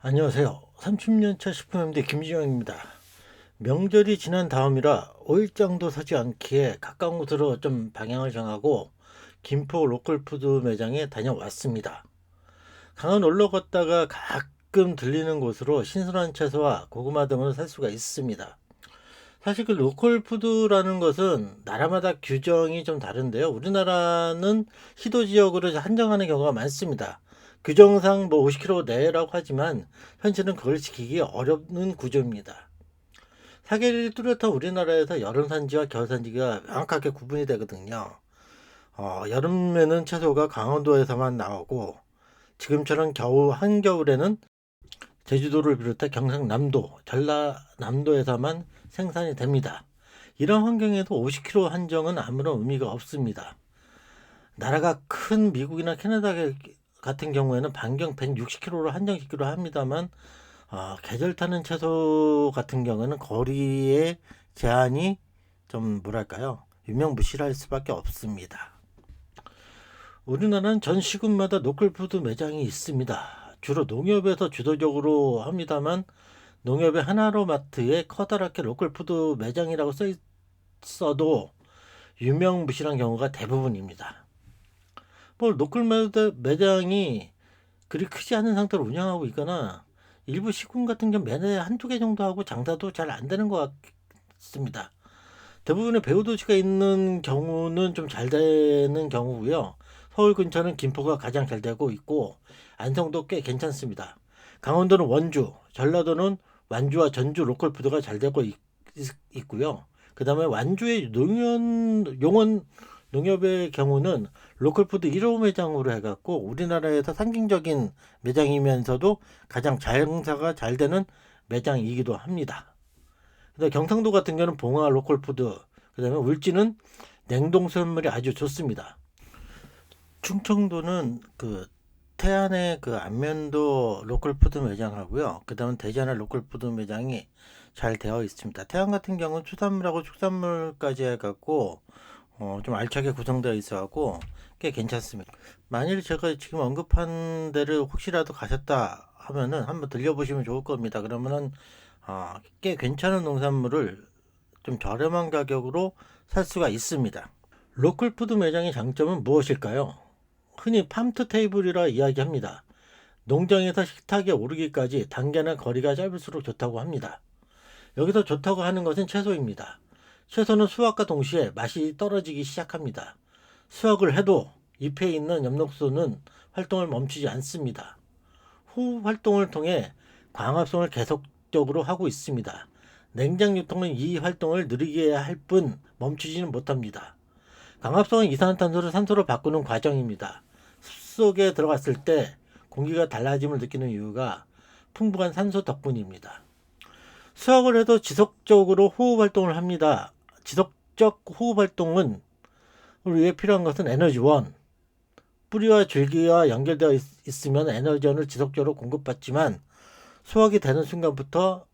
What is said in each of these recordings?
안녕하세요. 30년차 식품MD 김지영입니다. 명절이 지난 다음이라 5일장도 사지 않기에 가까운 곳으로 좀 방향을 정하고 김포 로컬푸드 매장에 다녀왔습니다. 강원 놀러 갔다가 가끔 들리는 곳으로 신선한 채소와 고구마 등을 살 수가 있습니다. 사실 그 로컬푸드라는 것은 나라마다 규정이 좀 다른데요. 우리나라는 시도 지역으로 한정하는 경우가 많습니다. 규정상 뭐 50km 내라고 하지만 현실은 그걸 지키기 어렵는 구조입니다. 사계를 뚜렷한 우리나라에서 여름산지와 겨울산지가 명확하게 구분이 되거든요. 여름에는 채소가 강원도에서만 나오고 지금처럼 한겨울에는 제주도를 비롯해 경상남도, 전라남도에서만 생산이 됩니다. 이런 환경에도 50km 한정은 아무런 의미가 없습니다. 나라가 큰 미국이나 캐나다 같은 경우에는 반경 160km로 한정시키려 합니다만 계절 타는 채소 같은 경우는 거리의 제한이 좀 뭐랄까요, 유명무실할 수밖에 없습니다. 우리나라는 전 시군마다 로컬푸드 매장이 있습니다. 주로 농협에서 주도적으로 합니다만 농협의 하나로마트에 커다랗게 로컬푸드 매장이라고 써 있어도 유명무실한 경우가 대부분입니다. 뭐 로컬 매장이 그리 크지 않은 상태로 운영하고 있거나 일부 시군 같은 경우 매달 한두 개 정도 하고 장사도 잘 안 되는 것 같습니다. 대부분의 배후도시가 있는 경우는 좀 잘 되는 경우고요. 서울 근처는 김포가 가장 잘 되고 있고 안성도 꽤 괜찮습니다. 강원도는 원주, 전라도는 완주와 전주 로컬푸드가 잘 되고 있고요. 그 다음에 완주의 용원 농협의 경우는 로컬푸드 1호 매장으로 해갖고 우리나라에서 상징적인 매장이면서도 가장 장사가 잘 되는 매장이기도 합니다. 그다음 경상도 같은 경우는 봉화 로컬푸드, 그다음에 울진은 냉동수산물이 아주 좋습니다. 충청도는 그 태안의 그 안면도 로컬푸드 매장하고요. 그다음에 대전의 로컬푸드 매장이 잘 되어 있습니다. 태안 같은 경우는 수산물하고 축산물까지 해갖고 좀 알차게 구성되어 있어갖고 꽤 괜찮습니다. 만일 제가 지금 언급한 데를 혹시라도 가셨다 하면은 한번 들려보시면 좋을 겁니다. 그러면은 꽤 괜찮은 농산물을 좀 저렴한 가격으로 살 수가 있습니다. 로컬푸드 매장의 장점은 무엇일까요? 흔히 팜투 테이블이라 이야기합니다. 농장에서 식탁에 오르기까지 단계나 거리가 짧을수록 좋다고 합니다. 여기서 좋다고 하는 것은 채소입니다. 채소는 수확과 동시에 맛이 떨어지기 시작합니다. 수확을 해도 잎에 있는 엽록소는 활동을 멈추지 않습니다. 후 활동을 통해 광합성을 계속적으로 하고 있습니다. 냉장 유통은 이 활동을 느리게 할 뿐 멈추지는 못합니다. 광합성은 이산화탄소를 산소로 바꾸는 과정입니다. 숲속에 들어갔을 때 공기가 달라짐을 느끼는 이유가 풍부한 산소 덕분입니다. 수확을 해도 지속적으로 호흡 활동을 합니다. 지속적 호흡 활동은 위해 필요한 것은 에너지원. 뿌리와 줄기와 연결되어 있으면 에너지원을 지속적으로 공급받지만 수확이 되는 순간부터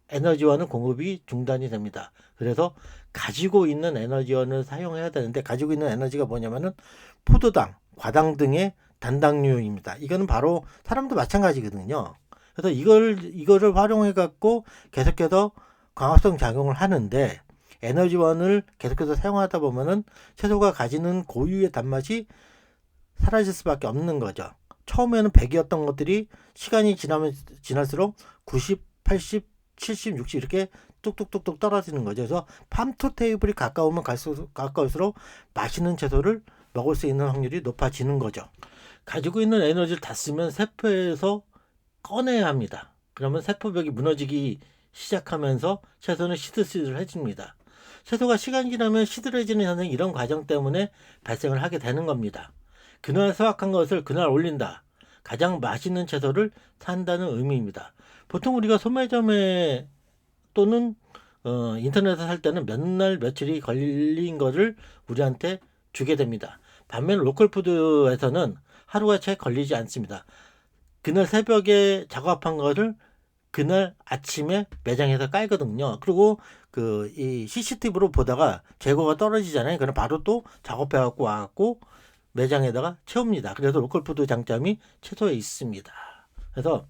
에너지원은 공급이 중단이 됩니다. 그래서 가지고 있는 에너지원을 사용해야 되는데, 가지고 있는 에너지가 뭐냐면은 포도당, 과당 등의 단당류입니다. 이거는 바로 사람도 마찬가지거든요. 그래서 이거를 활용해 갖고 계속해서 광합성 작용을 하는데, 에너지원을 계속해서 사용하다 보면은 채소가 가지는 고유의 단맛이 사라질 수밖에 없는 거죠. 처음에는 100이었던 것들이 시간이 지날수록 90, 80, 70, 60 이렇게 뚝뚝뚝뚝 떨어지는 거죠. 그래서 팜투 테이블이 가까울수록 맛있는 채소를 먹을 수 있는 확률이 높아지는 거죠. 가지고 있는 에너지를 다 쓰면 세포에서 꺼내야 합니다. 그러면 세포벽이 무너지기 시작하면서 채소는 시들시들해집니다. 채소가 시간이 지나면 시들해지는 현상이 이런 과정 때문에 발생을 하게 되는 겁니다. 그날 수확한 것을 그날 올린다. 가장 맛있는 채소를 산다는 의미입니다. 보통 우리가 소매점에 또는 인터넷에서 살 때는 몇 날 며칠이 걸린 것을 우리한테 주게 됩니다. 반면 로컬푸드에서는 하루가 채 걸리지 않습니다. 그날 새벽에 작업한 것을 그날 아침에 매장에서 깔거든요. 그리고 이 CCTV로 보다가 재고가 떨어지잖아요. 그럼 바로 또 작업해갖고 와갖고 매장에다가 채웁니다. 그래서 로컬푸드 장점이 채소에 있습니다. 그래서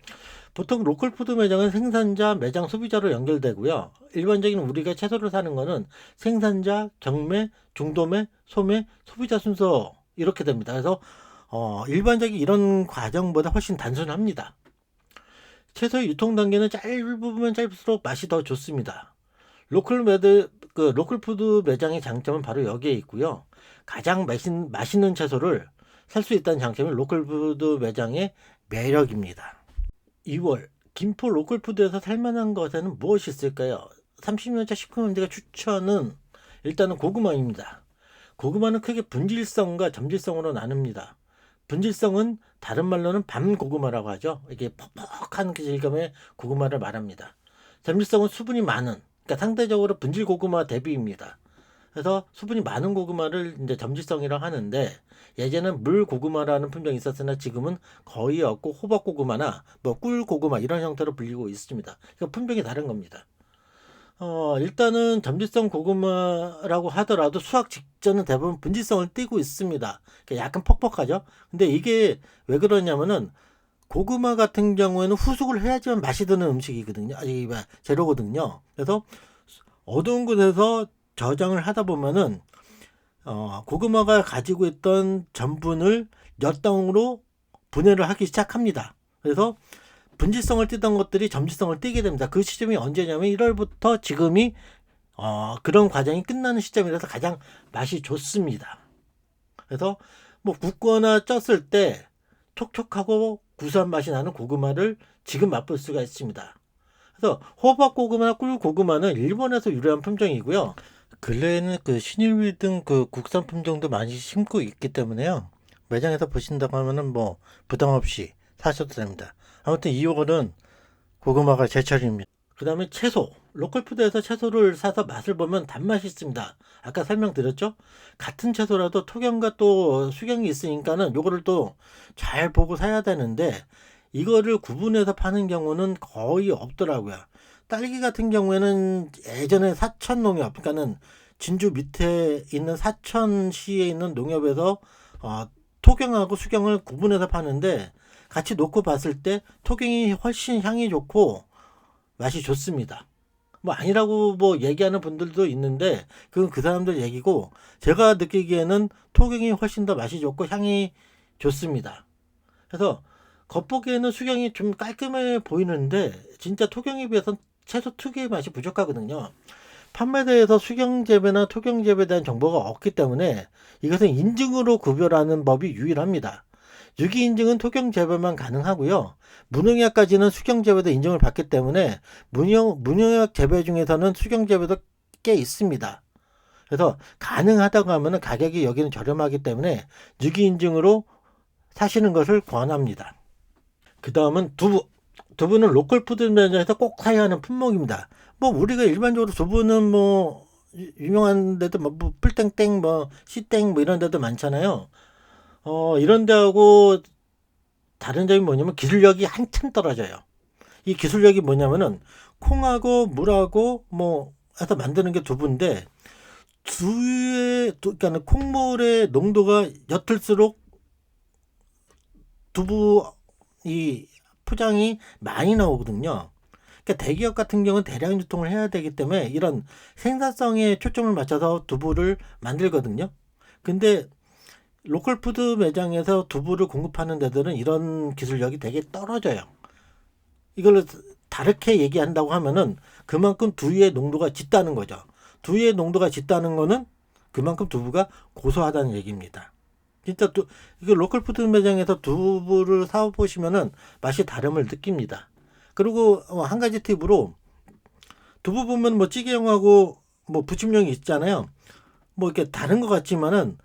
보통 로컬푸드 매장은 생산자, 매장, 소비자로 연결되고요. 일반적인 우리가 채소를 사는 거는 생산자, 경매, 중도매, 소매, 소비자 순서 이렇게 됩니다. 그래서 일반적인 이런 과정보다 훨씬 단순합니다. 채소의 유통 단계는 짧으면 짧을수록 맛이 더 좋습니다. 로컬푸드 매장의 장점은 바로 여기에 있고요. 가장 맛있는 채소를 살 수 있다는 장점이 로컬푸드 매장의 매력입니다. 2월 김포 로컬푸드에서 살만한 것에는 무엇이 있을까요? 30년차 식품원대가 추천은 일단은 고구마입니다. 고구마는 크게 분질성과 점질성으로 나눕니다. 분질성은 다른 말로는 밤고구마라고 하죠. 이게 퍽퍽한 질감의 고구마를 말합니다. 점질성은 수분이 많은, 그러니까 상대적으로 분질 고구마 대비입니다. 그래서 수분이 많은 고구마를 이제 점질성이라고 하는데, 예전에는 물 고구마라는 품종이 있었으나 지금은 거의 없고 호박 고구마나 뭐 꿀 고구마 이런 형태로 불리고 있습니다. 그러니까 품종이 다른 겁니다. 일단은 점질성 고구마라고 하더라도 수확 직전은 대부분 분질성을 띠고 있습니다. 그러니까 약간 퍽퍽하죠. 근데 이게 왜 그러냐면은 고구마 같은 경우에는 후숙을 해야지만 맛이 드는 음식이거든요. 아니, 재료거든요. 그래서 어두운 곳에서 저장을 하다 보면은 고구마가 가지고 있던 전분을 엿당으로 분해를 하기 시작합니다. 그래서 분질성을 띠던 것들이 점질성을 띠게 됩니다. 그 시점이 언제냐면 1월부터 지금이 그런 과정이 끝나는 시점이라서 가장 맛이 좋습니다. 그래서 뭐 굽거나 쪘을 때 촉촉하고 구수한 맛이 나는 고구마를 지금 맛볼 수가 있습니다. 그래서 호박 고구마나 꿀 고구마는 일본에서 유래한 품종이고요. 근래에는 그 신일위 등 그 국산 품종도 많이 심고 있기 때문에요. 매장에서 보신다고 하면은 뭐 부담 없이 사셔도 됩니다. 아무튼 2월은 고구마가 제철입니다. 그 다음에 채소. 로컬푸드에서 채소를 사서 맛을 보면 단맛이 있습니다. 아까 설명드렸죠? 같은 채소라도 토경과 또 수경이 있으니까는 요거를 또 잘 보고 사야 되는데, 이거를 구분해서 파는 경우는 거의 없더라고요. 딸기 같은 경우에는 예전에 사천 농협, 그러니까는 진주 밑에 있는 사천시에 있는 농협에서 토경하고 수경을 구분해서 파는데, 같이 놓고 봤을 때 토경이 훨씬 향이 좋고 맛이 좋습니다. 뭐 아니라고 뭐 얘기하는 분들도 있는데 그건 그 사람들 얘기고, 제가 느끼기에는 토경이 훨씬 더 맛이 좋고 향이 좋습니다. 그래서 겉보기에는 수경이 좀 깔끔해 보이는데 진짜 토경에 비해서는 채소 특유의 맛이 부족하거든요. 판매대에서 수경 재배나 토경 재배에 대한 정보가 없기 때문에 이것은 인증으로 구별하는 법이 유일합니다. 유기 인증은 토경 재배만 가능하고요. 무농약까지는 수경 재배도 인증을 받기 때문에 무농약 재배 중에서는 수경 재배도 꽤 있습니다. 그래서 가능하다고 하면 가격이 여기는 저렴하기 때문에 유기 인증으로 사시는 것을 권합니다. 그 다음은 두부. 두부는 로컬푸드 매장에서 꼭 사야 하는 품목입니다. 뭐 우리가 일반적으로 두부는 뭐 유명한 데도 뭐 풀땡땡 뭐 시땡 뭐 이런 데도 많잖아요. 이런 데하고 다른 점이 뭐냐면 기술력이 한참 떨어져요. 이 기술력이 뭐냐면은 콩하고 물하고 뭐 해서 만드는 게 두부인데, 그러니까 콩물의 농도가 옅을수록 두부 이 포장이 많이 나오거든요. 그러니까 대기업 같은 경우는 대량 유통을 해야 되기 때문에 이런 생산성에 초점을 맞춰서 두부를 만들거든요. 근데 로컬푸드 매장에서 두부를 공급하는 데들은 이런 기술력이 되게 떨어져요. 이걸 다르게 얘기한다고 하면은 그만큼 두유의 농도가 짙다는 거죠. 두유의 농도가 짙다는 거는 그만큼 두부가 고소하다는 얘기입니다. 진짜 이거 로컬푸드 매장에서 두부를 사보시면은 맛이 다름을 느낍니다. 그리고 한 가지 팁으로, 두부 보면 뭐 찌개용하고 뭐 부침용이 있잖아요. 뭐 이렇게 다른 것 같지만은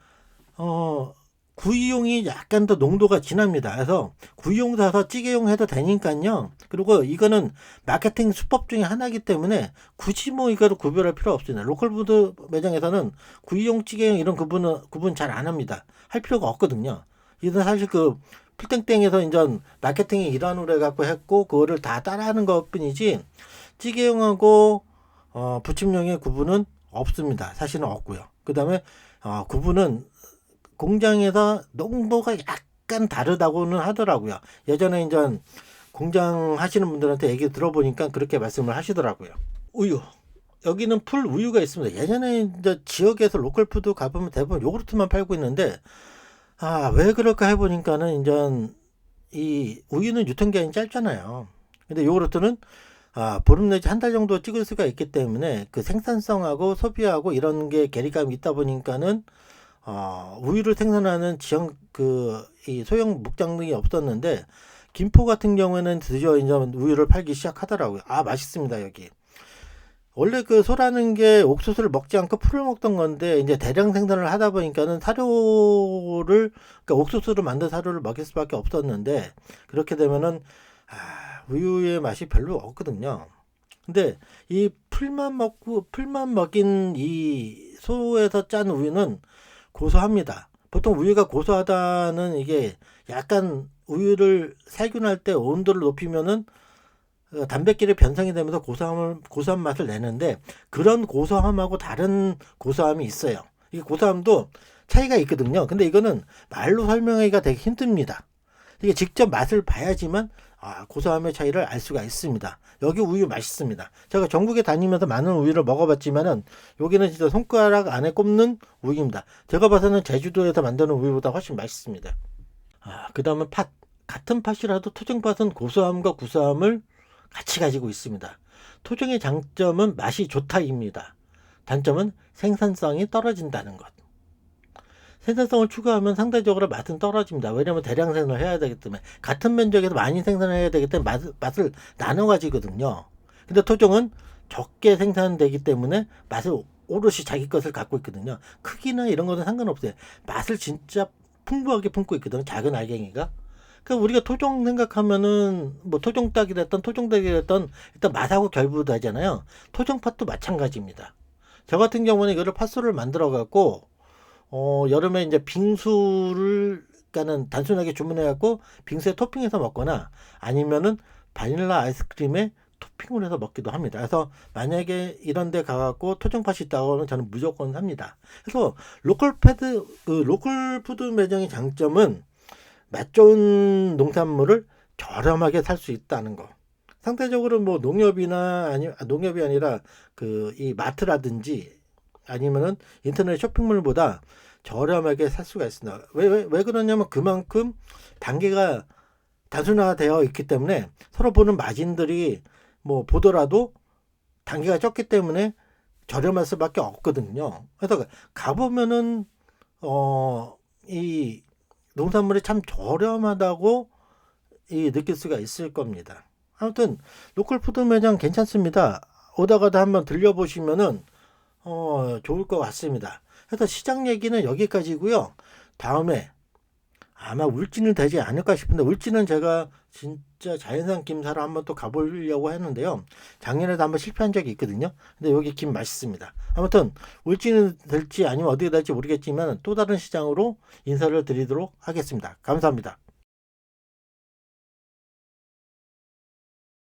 구이용이 약간 더 농도가 진합니다. 그래서 구이용 사서 찌개용 해도 되니까요. 그리고 이거는 마케팅 수법 중에 하나이기 때문에 굳이 뭐 이거를 구별할 필요 없습니다. 로컬푸드 매장에서는 구이용, 찌개용 이런 구분 잘 안 합니다. 할 필요가 없거든요. 이건 사실 그 풀땡땡에서 이제 마케팅의 일환으로 해갖고 했고 그거를 다 따라하는 것 뿐이지, 찌개용하고 부침용의 구분은 없습니다. 사실은 없고요. 그 다음에 구분은 공장에서 농도가 약간 다르다고는 하더라고요. 예전에 이제 공장 하시는 분들한테 얘기 들어보니까 그렇게 말씀을 하시더라고요. 우유. 여기는 풀 우유가 있습니다. 예전에 이제 지역에서 로컬푸드 가보면 대부분 요구르트만 팔고 있는데, 왜 그럴까 해보니까는 이제 이 우유는 유통기한이 짧잖아요. 근데 요구르트는 보름 내지 한 달 정도 찍을 수가 있기 때문에 그 생산성하고 소비하고 이런 게 괴리감이 있다 보니까는 우유를 생산하는 지역 이 소형 목장 등이 없었는데, 김포 같은 경우에는 드디어 이제 우유를 팔기 시작하더라고요. 맛있습니다, 여기. 원래 그 소라는 게 옥수수를 먹지 않고 풀을 먹던 건데, 이제 대량 생산을 하다 보니까는 그러니까 옥수수로 만든 사료를 먹일 수밖에 없었는데, 그렇게 되면은 우유의 맛이 별로 없거든요. 근데 이 풀만 먹인 이 소에서 짠 우유는 고소합니다. 보통 우유가 고소하다는 이게 약간 우유를 살균할 때 온도를 높이면은 단백질이 변성이 되면서 고소한 맛을 내는데, 그런 고소함하고 다른 고소함이 있어요. 이 고소함도 차이가 있거든요. 근데 이거는 말로 설명하기가 되게 힘듭니다. 이게 직접 맛을 봐야지만 고소함의 차이를 알 수가 있습니다. 여기 우유 맛있습니다. 제가 전국에 다니면서 많은 우유를 먹어봤지만은 여기는 진짜 손가락 안에 꼽는 우유입니다. 제가 봐서는 제주도에서 만드는 우유보다 훨씬 맛있습니다. 그 다음은 팥. 같은 팥이라도 토종팥은 고소함과 구수함을 같이 가지고 있습니다. 토종의 장점은 맛이 좋다입니다. 단점은 생산성이 떨어진다는 것. 생산성을 추가하면 상대적으로 맛은 떨어집니다. 왜냐하면 대량 생산을 해야 되기 때문에, 같은 면적에서 많이 생산해야 되기 때문에 맛을 나눠 가지거든요. 근데 토종은 적게 생산되기 때문에 맛을 오롯이 자기 것을 갖고 있거든요. 크기나 이런 거는 상관없어요. 맛을 진짜 풍부하게 품고 있거든요, 작은 알갱이가. 그러니까 우리가 토종 생각하면은 뭐 토종닭이 됐던 토종닭이 됐던 일단 맛하고 결부되잖아요. 토종팥도 마찬가지입니다. 저 같은 경우는 이거를 팥소를 만들어 갖고 여름에 이제 빙수를, 그러니까는 단순하게 주문해 갖고 빙수에 토핑해서 먹거나 아니면은 바닐라 아이스크림에 토핑을 해서 먹기도 합니다. 그래서 만약에 이런 데 가갖고 토종팥이 있다고 하면 저는 무조건 삽니다. 그래서 로컬푸드 매장의 장점은 맛 좋은 농산물을 저렴하게 살 수 있다는 거. 상대적으로 뭐 농협이 아니라 이 마트라든지 아니면은 인터넷 쇼핑몰보다 저렴하게 살 수가 있습니다. 왜 그러냐면 그만큼 단계가 단순화되어 있기 때문에 서로 보는 마진들이 뭐 보더라도 단계가 적기 때문에 저렴할 수밖에 없거든요. 그래서 가보면은 이 농산물이 참 저렴하다고 느낄 수가 있을 겁니다. 아무튼 로컬 푸드 매장 괜찮습니다. 오다가도 한번 들려보시면은 좋을 것 같습니다. 그래서 시장 얘기는 여기까지고요. 다음에 아마 울진은 되지 않을까 싶은데, 울진은 제가 진짜 자연산 김 사러 한번 또 가보려고 했는데요. 작년에도 한번 실패한 적이 있거든요. 근데 여기 김 맛있습니다. 아무튼 울진은 될지 아니면 어디가 될지 모르겠지만 또 다른 시장으로 인사를 드리도록 하겠습니다. 감사합니다.